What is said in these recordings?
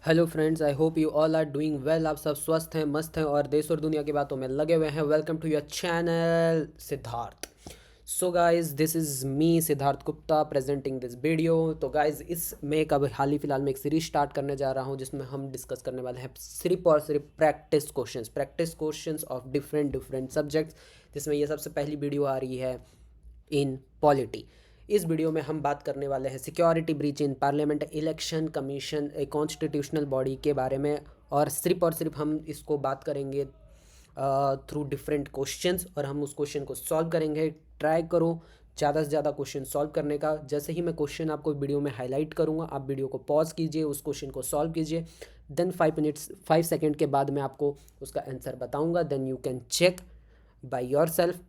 Hello friends, I hope you all are doing well. आप सब स्वस्थ हैं, मस्त हैं और देश और दुनिया की बातों में लगे हुए हैं। Welcome to your channel Siddharth. So guys, this is me Siddharth Gupta presenting this video. तो गाइस, इस मैं एक अब हाल ही फिलहाल में एक सीरीज स्टार्ट करने जा रहा हूँ जिसमें हम डिस्कस करने वाले हैं सिर्फ और सिर्फ practice questions of different different subjects, जिसमें ये सबसे पहली वीडियो आ रही है इन पॉलिटी। इस वीडियो में हम बात करने वाले हैं security breach in parliament election commission, a constitutional body के बारे में। और सिर्फ हम इसको बात करेंगे थ्रू डिफरेंट क्वेश्चंस, और हम उस क्वेश्चन को सॉल्व करेंगे। ट्राई करो ज़्यादा से ज़्यादा क्वेश्चन सॉल्व करने का। जैसे ही मैं क्वेश्चन आपको वीडियो में हाईलाइट करूँगा, आप वीडियो को पॉज कीजिए, उस क्वेश्चन को सॉल्व कीजिए। देन 5 सेकेंड के बाद मैं आपको उसका आंसर बताऊँगा। Then you can check by yourself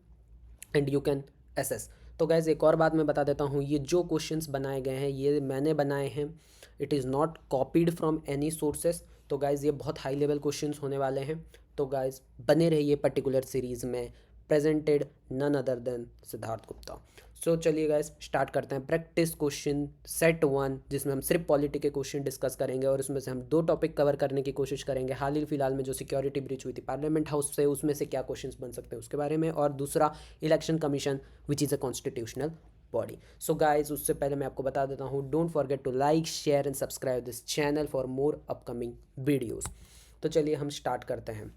and you can assess. तो गैज़, एक और बात मैं बता देता हूँ, ये जो क्वेश्चंस बनाए गए हैं ये मैंने बनाए हैं। It is not copied from any sources. तो गाइज़, ये बहुत हाई लेवल क्वेश्चंस होने वाले हैं। तो गाइज़, बने रहिए पर्टिकुलर सीरीज़ में। Presented none other than Siddharth Gupta. So चलिए गाइस, स्टार्ट करते हैं प्रैक्टिस क्वेश्चन सेट 1, जिसमें हम सिर्फ पॉलिटी के क्वेश्चन डिस्कस करेंगे और उसमें से हम 2 टॉपिक कवर करने की कोशिश करेंगे। हाल ही फिलहाल में जो सिक्योरिटी ब्रीच हुई थी पार्लियामेंट हाउस से, उसमें से क्या क्वेश्चंस बन सकते हैं उसके बारे में, और दूसरा election commission which is a constitutional body. So guys, उससे पहले मैं आपको बता देता हूँ, don't forget to like share and subscribe this channel for more upcoming videos. तो चलिए हम स्टार्ट करते हैं।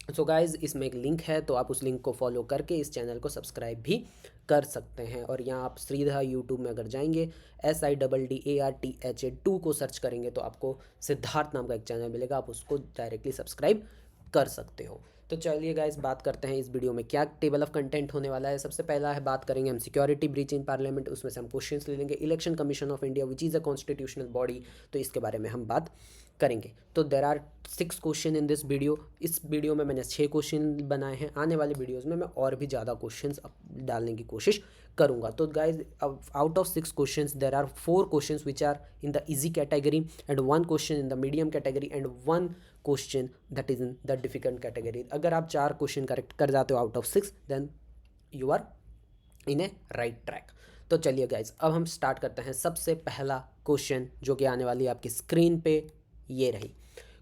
सो गाइज़, इसमें एक लिंक है, तो आप उस लिंक को फॉलो करके इस चैनल को सब्सक्राइब भी कर सकते हैं। और यहाँ आप सीधा यूट्यूब में अगर जाएंगे, SIDDARTH2 को सर्च करेंगे तो आपको सिद्धार्थ नाम का एक चैनल मिलेगा, आप उसको डायरेक्टली सब्सक्राइब कर सकते हो। तो चलिए गाइस, बात करते हैं इस वीडियो में क्या टेबल ऑफ कंटेंट होने वाला है। सबसे पहला है, बात करेंगे हम सिक्योरिटी ब्रीच इन पार्लियामेंट, उसमें से हम क्वेश्चंस ले लेंगे। Election commission of India which is a constitutional body, तो इसके बारे में हम बात करेंगे। तो there are 6 question in this video. इस वीडियो में मैंने 6 क्वेश्चन बनाए हैं। आने वाले वीडियोस में मैं और भी ज़्यादा क्वेश्चंस डालने की कोशिश करूँगा। तो guys, out of 6 questions there are 4 questions which are in the easy category and 1 question in the medium category and 1 question that is in the difficult category. अगर आप 4 क्वेश्चन करेक्ट कर जाते हो out of 6, then you are in a right track. तो चलिए guys, अब हम start करते हैं। सबसे पहला क्वेश्चन जो कि आने वाली है आपकी स्क्रीन पे, ये रही।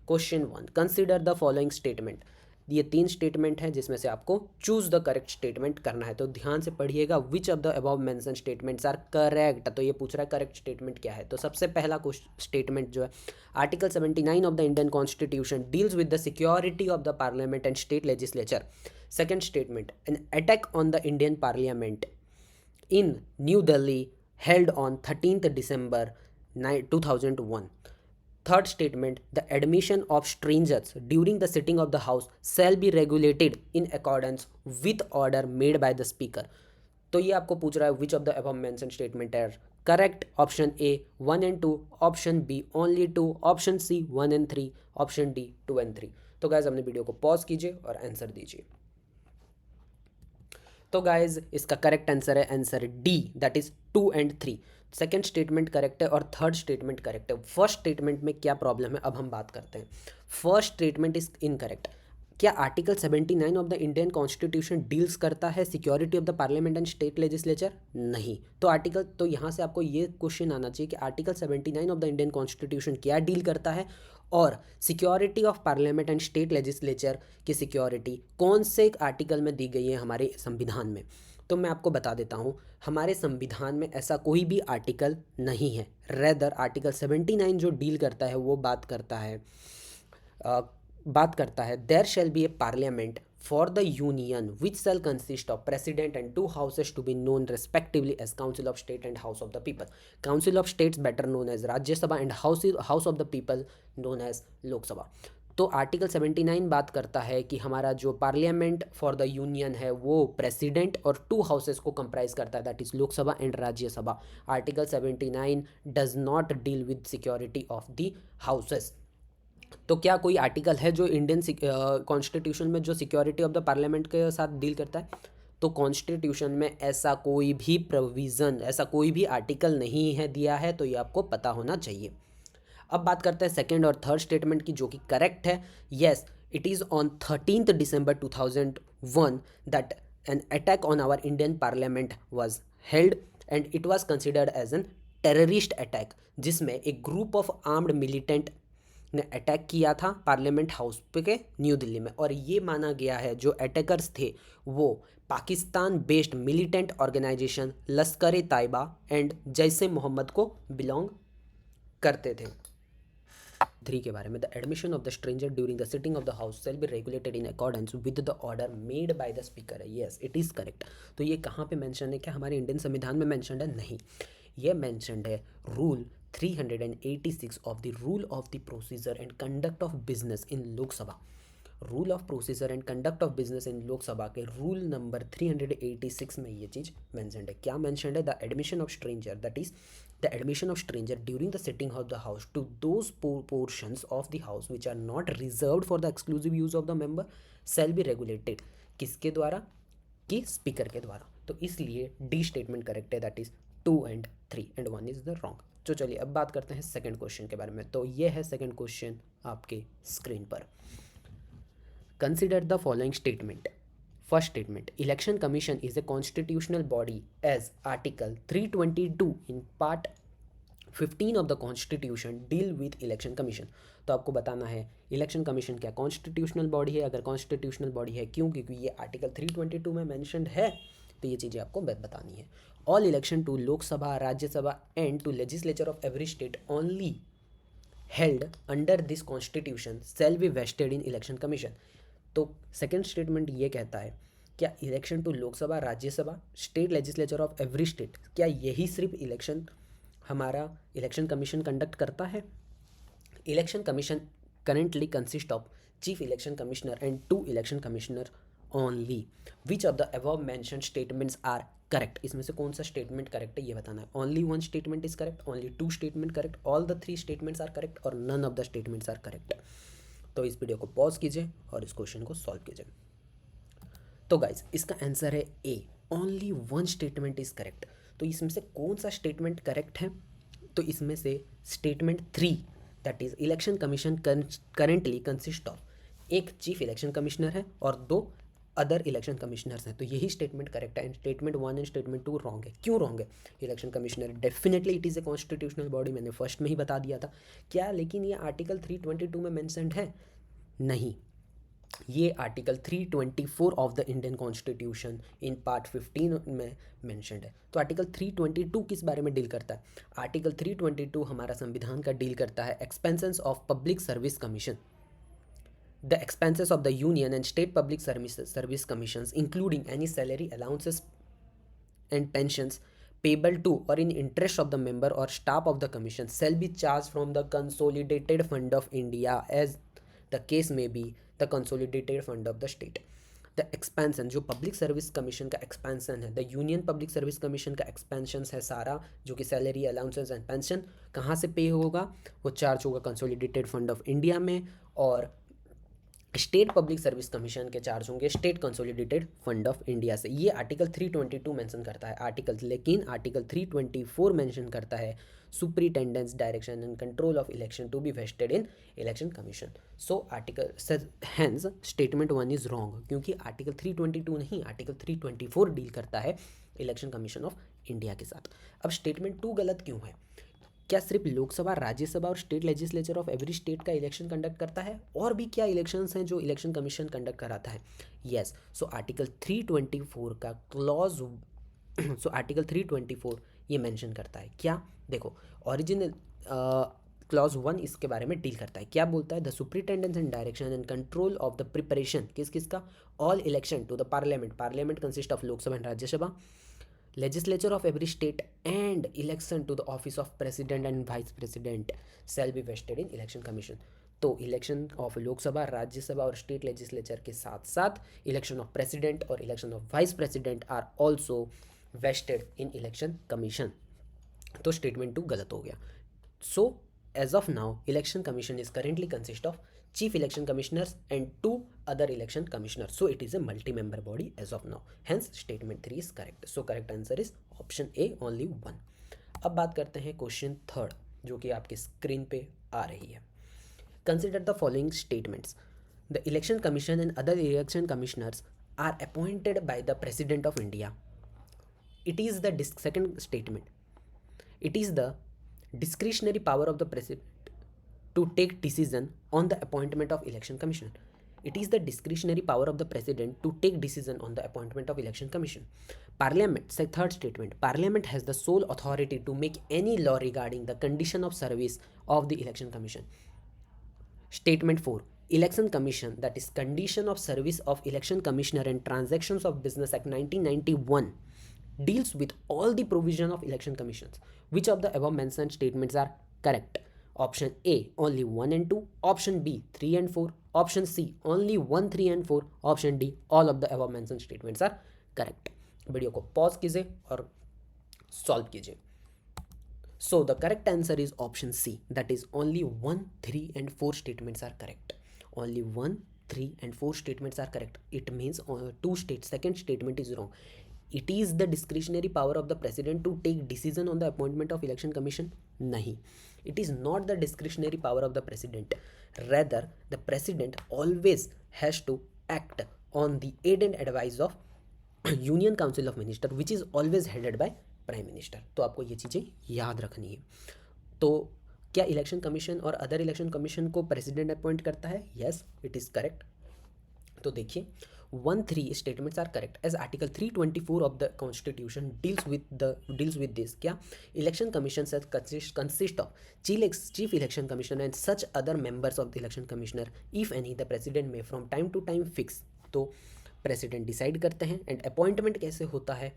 Question 1, consider the following statement. ये 3 स्टेटमेंट हैं जिसमें से आपको चूज द करेक्ट स्टेटमेंट करना है। तो ध्यान से पढ़िएगा, which of the above mention statements are correct. तो ये पूछ रहा है करेक्ट स्टेटमेंट क्या है। तो सबसे पहला स्टेटमेंट जो है, article 79 of the Indian constitution deals with the security of the parliament and state legislature. Second statement, N attack on the Indian parliament in New Delhi held on 13th December 2001. Third statement, the admission of strangers during the sitting of the House shall be regulated in accordance with order made by the Speaker. तो ये आपको पूछ रहा है which of the above mentioned statement है correct. Option A 1 and 2, option B only 2, option C 1 and 3, option D 2 and 3। तो guys, अपने video को पॉज कीजिए और आंसर दीजिए। तो गाइज, इसका करेक्ट आंसर है answer D, that is 2 and 3। Second statement correct है और थर्ड स्टेटमेंट करेक्ट है। फर्स्ट स्टेटमेंट में क्या प्रॉब्लम है, अब हम बात करते हैं। First statement is incorrect. क्या article 79 of the Indian constitution deals करता है security of the parliament and state legislature? नहीं। तो आर्टिकल, तो यहाँ से आपको ये क्वेश्चन आना चाहिए कि article 79 of the Indian constitution क्या डील करता है, और security of parliament and state legislature की सिक्योरिटी कौन से आर्टिकल में दी गई है हमारे संविधान में। तो मैं आपको बता देता हूँ, हमारे संविधान में ऐसा कोई भी आर्टिकल नहीं है। रेदर आर्टिकल 79 जो डील करता है वो बात करता है there shall be a parliament for the union which shall consist of president and 2 houses to be known respectively as council of state and house of the people. Council of states better known as Rajya Sabha and house of the people known as Lok Sabha. तो article 79 बात करता है कि हमारा जो parliament for the union है वो president और 2 हाउसेस को कंप्राइज करता है, that is Lok Sabha and Rajya Sabha. Article 79 does not deal with security of the houses. तो क्या कोई आर्टिकल है जो इंडियन कॉन्स्टिट्यूशन में जो सिक्योरिटी ऑफ द पार्लियामेंट के साथ डील करता है? तो कॉन्स्टिट्यूशन में ऐसा कोई भी प्रोविज़न, ऐसा कोई भी आर्टिकल नहीं है दिया है। तो ये आपको पता होना चाहिए। अब बात करते हैं सेकेंड और थर्ड स्टेटमेंट की, जो कि करेक्ट है। Yes, it is on 13th December 2001 that an attack on our Indian parliament was held and it was considered as an terrorist attack, जिसमें एक ग्रुप ऑफ आर्म्ड मिलिटेंट ने attack किया था parliament house पे new Delhi में, और ये माना गया है जो अटैकर्स थे वो Pakistan based militant organisation Lashkar A Taiba and जैसे मोहम्मद को बिलोंग करते थे। 3 के बारे में, the admission of the stranger during the sitting of the house shall be regulated in accordance with the order made by the speaker है। Yes, it is correct. तो ये कहाँ पे मेंशन है? क्या हमारे इंडियन संविधान में मेंशनड है? नहीं, ये मेंशनड है rule 386 of the rule of the procedure and conduct of business in Lok Sabha. Rule of procedure and conduct of business in Lok Sabha के रूल नंबर 386 में ये चीज़ मेंशनड है। क्या मेंशनड है? The admission of stranger, that is the admission of stranger during the sitting of the house to those portions of the house which are not reserved for the exclusive use of the member shall be regulated। किसके द्वारा? कि speaker के द्वारा। तो इसलिए D statement correct है, that is 2 and 3 and 1 is the wrong. तो चलिए अब बात करते हैं सेकंड क्वेश्चन के बारे में। तो ये है सेकंड क्वेश्चन आपके स्क्रीन पर। Consider the following statement. First statement, Election Commission is a constitutional body as Article 322 in Part 15 of the Constitution deal with Election Commission। तो आपको बताना है इलेक्शन कमीशन क्या कॉन्स्टिट्यूशनल बॉडी है? अगर कॉन्स्टिट्यूशनल बॉडी है, क्यों? क्योंकि ये आर्टिकल 322 में मैंशनड है, तो ये चीज़ें आपको बतानी है। All election to Lok Sabha, Rajya Sabha and to legislature of every state only held under this constitution shall be vested in election commission. तो सेकेंड स्टेटमेंट ये कहता है क्या election to Lok Sabha, Rajya Sabha, state legislature of every state, क्या यही सिर्फ इलेक्शन हमारा इलेक्शन कमीशन कंडक्ट करता है? Election commission currently consist of chief election commissioner and 2 election commissioner only. Which of the above mentioned statements are correct? इसमें से कौन सा स्टेटमेंट करेक्ट है ये बताना है। Only 1 statement is correct, only 2 statement correct, all the 3 statements are correct और none of the statements are correct. तो इस वीडियो को पॉज कीजिए और इस क्वेश्चन को सॉल्व कीजिए। तो गाइज इसका आंसर है ए, ओनली 1 स्टेटमेंट इज करेक्ट। तो इसमें से कौन सा स्टेटमेंट करेक्ट है? तो इसमें से statement 3, that is election commission currently consist of एक चीफ इलेक्शन कमिश्नर है और 2 अदर इलेक्शन कमिश्नर्स हैं। तो यही स्टेटमेंट करेक्ट है and statement 1 and statement 2 wrong है। क्यों रॉन्ग है? Election commissioner definitely it is a constitutional body, मैंने फर्स्ट में ही बता दिया था क्या, लेकिन ये आर्टिकल 322 में मेंशन्ड है? नहीं, ये article 324 of the Indian constitution in part 15 में मेंशन्ड है। तो आर्टिकल 322 किस बारे में डील करता है? आर्टिकल 322 हमारा संविधान का डील करता है expenses of public service commission, the expenses of the union and state public service commissions including any salary allowances and pensions payable to or in interest of the member or staff of the commission shall be charged from the consolidated fund of India as the case may be the consolidated fund of the state। The expansion जो public service commission का expansion है, the union public service commission का expansion है सारा, जो कि salary allowances and pension कहाँ से पे होगा? वो चार्ज होगा कंसोलिडेटेड फंड ऑफ इंडिया में, और स्टेट पब्लिक सर्विस कमीशन के चार्ज होंगे state consolidated fund of India से। ये आर्टिकल 322 मेंशन करता है आर्टिकल, लेकिन आर्टिकल 324 मेंशन करता है superintendence direction and control of election to be vested in election commission. So article hence statement 1 is wrong, क्योंकि आर्टिकल 322 नहीं, आर्टिकल 324 डील करता है इलेक्शन कमीशन ऑफ इंडिया के साथ। अब स्टेटमेंट 2 गलत क्यों है? क्या सिर्फ लोकसभा, राज्यसभा और state legislature of every state का इलेक्शन कंडक्ट करता है? और भी क्या इलेक्शंस हैं जो इलेक्शन कमीशन कंडक्ट कराता है? यस, सो आर्टिकल 324 का क्लॉज सो आर्टिकल 324 ये मेंशन करता है क्या? देखो, ओरिजिनल क्लॉज 1 इसके बारे में डील करता है। क्या बोलता है? The superintendence and direction and control of the preparation किसका? All election to the parliament, parliament consist of Lok Sabha and Rajya Sabha, legislature of every state and election to the office of president and vice president shall be vested in election commission। तो election of Lok Sabha, Rajya Sabha और state legislature के साथ साथ election of president और election of vice president are also vested in election commission. तो statement 2 गलत हो गया। So as of now election commission is currently consist of chief election commissioners and 2 other election commissioners, so it is a multi-member body as of now, hence statement 3 is correct। so correct answer is option A, only 1। अब बात करते हैं question 3 जो कि आपके screen पे आ रही है। Consider the following statements. The election commission and other election commissioners are appointed by the president of India. It is the second statement, it is the discretionary power of the president to take decision on the appointment of election commission. It is the discretionary power of the president to take decision on the appointment of election commission. Parliament, say third statement, Parliament has the sole authority to make any law regarding the condition of service of the election commission. Statement 4. Election Commission, that is Condition of Service of Election Commissioner and Transactions of Business Act 1991, deals with all the provision of election commissions. Which of the above mentioned statements are correct? Option A, only 1 and 2. Option B, 3 and 4. Option C, only 1, 3 and 4. Option D, all of the above mentioned statements are correct. Video को pause कीजिए और solve कीजिए. So the correct answer is option C, that is only 1, 3 and 4 statements are correct. Only 1, 3 and 4 statements are correct. It means second statement is wrong. It is the discretionary power of the president to take decision on the appointment of election commission. Nahi. It is not the discretionary power of the president. Rather, the president always has to act on the aid and advice of union council of minister which is always headed by prime minister. तो आपको ये चीज़ें याद रखनी है. तो क्या election commission और अदर इलेक्शन कमीशन को प्रेसिडेंट अपॉइंट करता है? Yes, it is correct. तो देखिए 1, 3 statements are correct as article 324 of the constitution deals with this. क्या election commission consist of chief election commissioner and such other members of the election commissioner if any the president में from time to time fix. तो president decide करते हैं. And appointment कैसे होता है?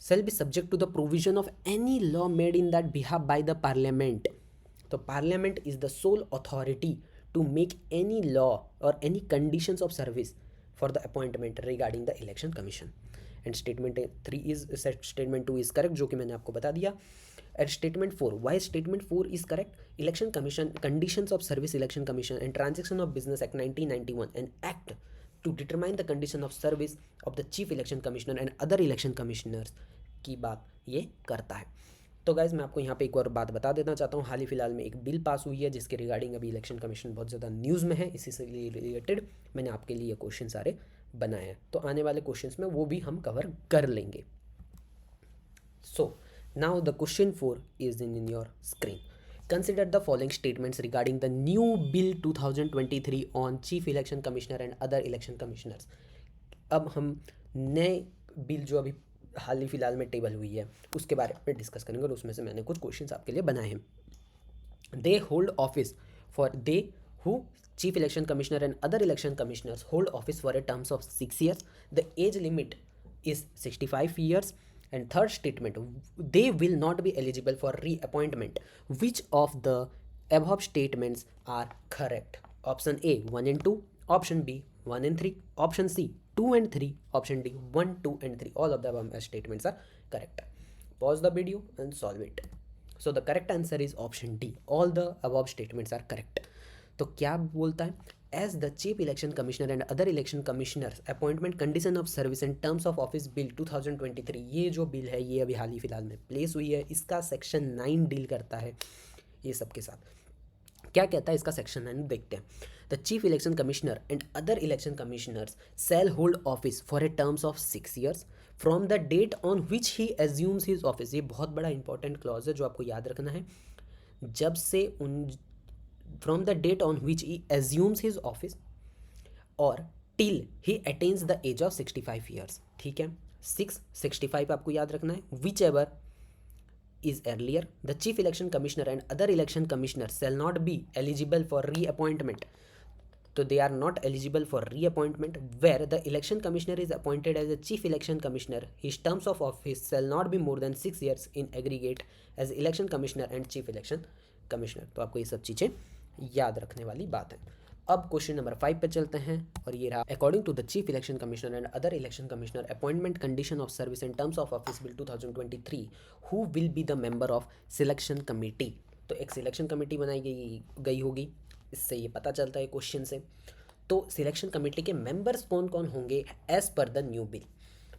shall be subject to the provision of any law made in that behalf by the parliament. तो parliament is the sole authority to make any law or any conditions of service for the appointment regarding the election commission. And statement 2 is correct, जो कि मैंने आपको बता दिया. And statement 4, why statement 4 is correct? Election commission, conditions of service election commission and transaction of business act 1991, an act to determine the condition of service of the chief election commissioner and other election commissioners की बात ये करता है. तो guys मैं आपको यहाँ पे एक और बात बता देना चाहता हूँ. हाल ही फिलहाल में एक बिल पास हुई है जिसके रिगार्डिंग अभी इलेक्शन कमीशन बहुत ज़्यादा न्यूज़ में है. इसी से रिलेटेड मैंने आपके लिए क्वेश्चन सारे बनाए हैं. तो आने वाले क्वेश्चंस में वो भी हम कवर कर लेंगे. So now the question 4 is in your screen. Consider the following statements regarding the new bill 2023 on chief election commissioner and other election commissioners. अब हम नए बिल जो अभी हाल ही फिलहाल में टेबल हुई है उसके बारे में डिस्कस करेंगे और उसमें से मैंने कुछ क्वेश्चंस आपके लिए बनाए हैं. They hold office for they who chief election commissioner and other election commissioners hold office for a term of 6 years. The age limit is 65 years. And third statement, they will not be eligible for reappointment. Which of the above statements are correct? Option A, 1 and 2. Option B, 1 and 3. Option C, 2 and 3. Option D, 1, 2 and 3. All of the above statements are correct. Pause the video and solve it. So the correct answer is option D. All the above statements are correct. तो क्या बोलता है? As the chief election commissioner and other election commissioners appointment condition of service and terms of office bill 2023, ये जो bill है ये अभी हाल ही फिलहाल में प्लेस हुई है. इसका सेक्शन 9 डील करता है ये सब के साथ. क्या कहता है इसका सेक्शन 9 देखते हैं. The chief election commissioner and other election commissioners shall hold office for a terms of 6 years from the date on which he assumes his office. ये बहुत बड़ा इंपॉर्टेंट क्लॉज है जो आपको याद रखना है. जब से from the date on which he assumes his office or till he attains the age of 65 years. ठीक है, 65 आपको याद रखना है. whichever is earlier, the chief election commissioner and other election commissioners shall not be eligible for reappointment. So they are not eligible for reappointment. Where the election commissioner is appointed as a chief election commissioner, his terms of office shall not be more than 6 years in aggregate as election commissioner and chief election commissioner. तो आपको ये सब चीज़ें याद रखने वाली बात है. अब क्वेश्चन नंबर 5 पे चलते हैं और ये रहा. According to the chief election commissioner and other election commissioner appointment condition of service and terms of office bill 2023, who will be the member of selection committee. तो एक सिलेक्शन कमेटी बनाई गई होगी, इससे ये पता चलता है क्वेश्चन से. तो सिलेक्शन कमेटी के मेंबर्स कौन कौन होंगे as per the new bill?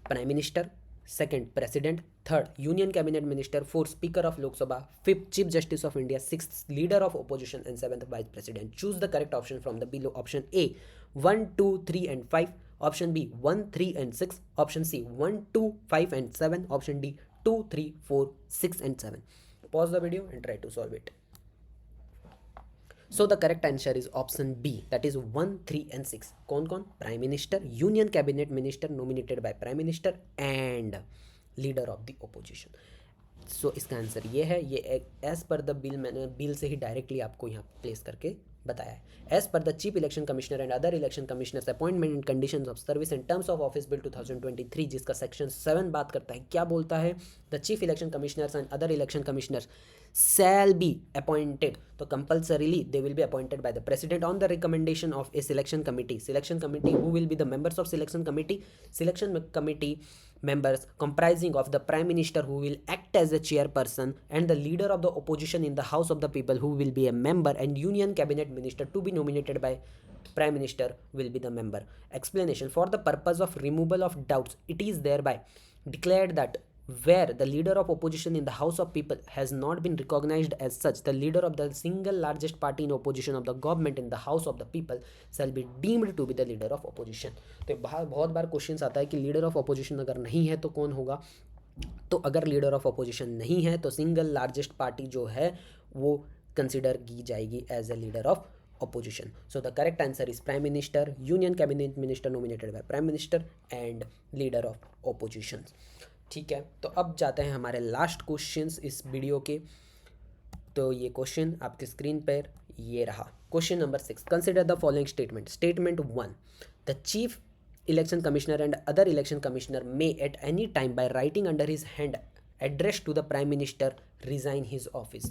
Prime minister, second president, third union cabinet minister, fourth speaker of Lok Sabha, fifth chief justice of India, sixth leader of opposition and seventh vice president. Choose the correct option from the below. Option A 1, 2, 3 and 5. Option B 1, 3 and 6. Option C 1, 2, 5 and 7. Option D 2, 3, 4, 6 and 7. Pause the video and try to solve it. So the correct answer is option B, that is 1, 3 and 6. कौन कौन? Prime minister, union cabinet minister nominated by prime minister and leader of the opposition. So इसका answer ये है. ये as per the bill, मैंने bill से ही directly आपको यहाँ प्लेस करके बताया है. As per the chief election commissioner and other election commissioners appointment and conditions of service and terms of office bill 2023, जिसका सेक्शन 7 बात करता है. क्या बोलता है? The chief election commissioners and other election commissioners shall be appointed, तो compulsorily they will be appointed by the president on the recommendation of a selection committee. Selection committee, who will be the members of selection committee? Selection committee members comprising of the prime minister, who will act as the chairperson, and the leader of the opposition in the house of the people, who will be a member, and union cabinet minister to be nominated by prime minister will be the member. Explanation: for the purpose of removal of doubts, it is thereby declared that where the leader of opposition in the house of people has not been recognized as such, the leader of the single largest party in opposition of the government in the house of the people shall be deemed to be the leader of opposition. तो बहुत बार question आता है कि leader of opposition अगर नहीं है तो कौन होगा. तो अगर लीडर ऑफ अपोजिशन नहीं है तो सिंगल लार्जेस्ट पार्टी जो है वो कंसिडर की जाएगी as a leader of opposition. So the correct answer is prime minister, union cabinet minister nominated by prime minister and leader of opposition. ठीक है, तो अब जाते हैं हमारे लास्ट क्वेश्चंस इस वीडियो के. तो ये क्वेश्चन आपके स्क्रीन पर ये रहा. Question number 6. Consider the following statement. Statement 1. The chief election commissioner and other election commissioner may at any time by writing under his hand address to the prime minister resign his office.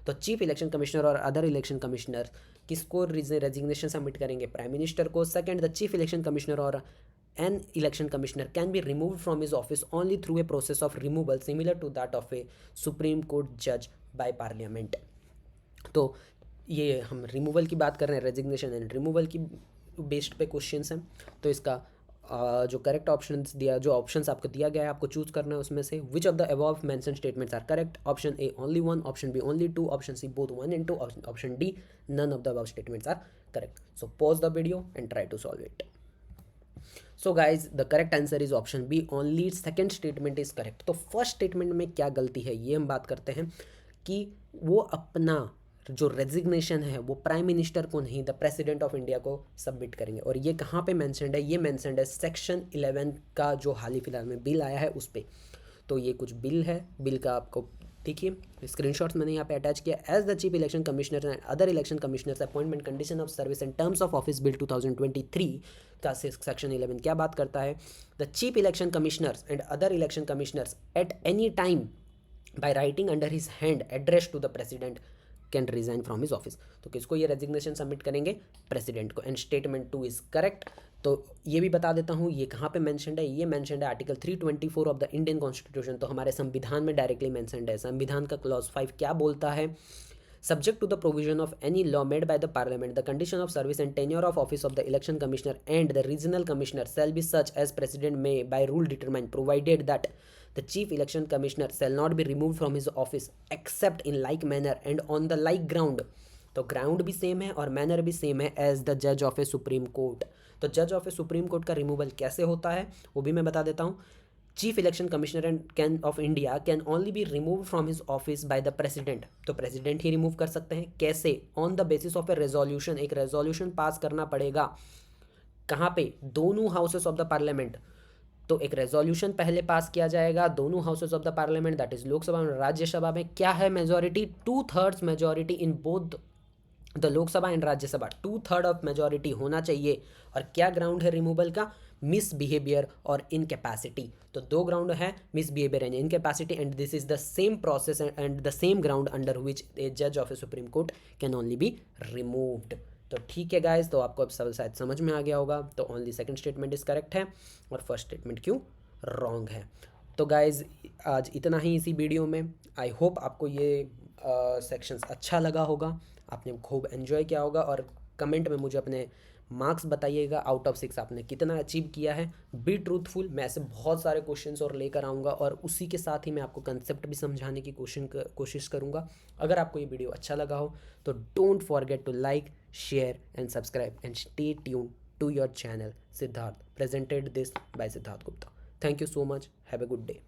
तो chief election commissioner और other election commissioner किसको resignation submit करेंगे? Prime minister को. Second, the chief election commissioner और an election commissioner can be removed from his office only through a process of removal similar to that of a Supreme Court judge by Parliament. तो ये हम removal की बात कर रहे हैं, resignation and removal की बेस्ड पे क्वेश्चंस हैं. तो इसका जो करेक्ट ऑप्शंस दिया, जो ऑप्शंस आपको दिया गया है, आपको चूज करना है उसमें से which of the above mention statements are correct. Option A only 1, option B only 2, option C both 1 and 2, option D none of the above statements are correct. So pause the video and try to solve it. So guys the correct answer is option B, only second statement is correct. तो first statement में क्या गलती है ये हम बात करते हैं कि वो अपना जो रेजिग्नेशन है वो प्राइम मिनिस्टर को नहीं, द प्रेसिडेंट ऑफ इंडिया को सबमिट करेंगे. और ये कहाँ पे मेंशन्ड है? ये मेंशन्ड है सेक्शन 11 का जो हाल ही फिलहाल में बिल आया है उस पर. तो ये कुछ बिल है, बिल का आपको देखिए स्क्रीनशॉट्स मैंने यहाँ पे अटैच किया. As the chief election commissioner and other election commissioners appointment condition of service and terms of office bill 2023 का सेक्शन 11 क्या बात करता है? The chief election commissioners and other election commissioners at any time by writing under his hand address to the president can resign from his office. तो किसको ये resignation submit करेंगे? President को. And statement 2 is correct. तो ये भी बता देता हूँ ये कहाँ पे मेंशन्ड है. ये मेंशन्ड है article 324 of the Indian constitution. तो हमारे संविधान में डायरेक्टली मेंशन्ड है. संविधान का क्लॉज 5 क्या बोलता है? Subject to the provision of any law made by the Parliament, the condition of service and tenure of office of the election commissioner and the regional commissioner shall be such as President may by rule determine, provided that the chief election commissioner shall not be removed from his office except in like manner and on the like ground. तो ground भी same है और manner भी same है as the जज of a supreme court. तो जज of a supreme court का रिमूवल कैसे होता है वो भी मैं बता देता हूँ. Chief election commissioner and can of India can only be remove from his office by the president. तो प्रेसिडेंट ही रिमूव कर सकते हैं. कैसे? On the basis of A resolution. एक रेजोल्यूशन पास करना पड़ेगा. कहाँ पे? दोनों हाउसेस ऑफ द पार्लियामेंट. तो एक रेजोल्यूशन पहले पास किया जाएगा दोनों houses of the parliament, that is Lok Sabha और राज्यसभा में. क्या है majority? 2/3 majority in both the Lok Sabha and Rajya Sabha. 2/3 of majority होना चाहिए. और क्या ग्राउंड है रिमूवल का? मिसबिहेवियर और इनकैपेसिटी. तो दो ग्राउंड है, misbehaviour and incapacity. And this is the same process and the same ground under which a जज of a supreme court can only be removed. तो ठीक है गाइज, तो आपको अब सब शायद समझ में आ गया होगा. तो only second statement is correct है और फर्स्ट स्टेटमेंट क्यों रॉन्ग है. तो गाइज आज इतना ही इसी वीडियो में. आई होप आपको ये सेक्शंस अच्छा लगा होगा, आपने खूब एंजॉय किया होगा. और कमेंट में मुझे अपने मार्क्स बताइएगा, आउट ऑफ 6 आपने कितना अचीव किया है. Be truthful. मैं ऐसे बहुत सारे क्वेश्चंस और लेकर आऊँगा और उसी के साथ ही मैं आपको कंसेप्ट भी समझाने की कोशिश करूँगा. अगर आपको ये वीडियो अच्छा लगा हो तो don't forget to like, share and subscribe and stay tune to your channel Siddharth, presented this by Siddharth Gupta. Thank you so much. Have a good day.